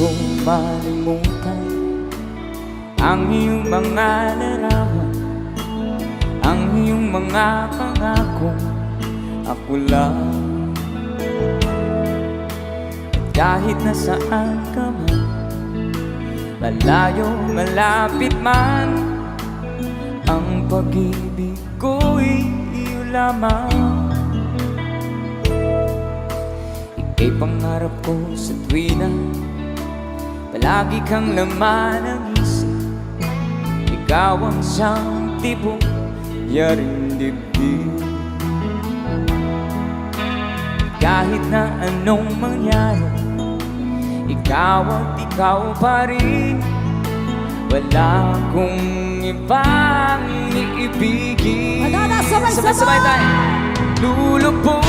ko malimutan ang iyong mga larawan, ang iyong mga pangako. Ako lang, kahit nasaan ka man, malayo, malapit man, ang pag-ibig ko'y iyo lamang. Ika'y pangarap ko sa tuwina, palagi kang laman ng isip. Ikaw ang siyang tibok, yaring dibdib. Kahit na anong mangyari, ikaw at ikaw pa rin. Wala akong ibang iibigin. Sabay-sabay tayo. Lulubog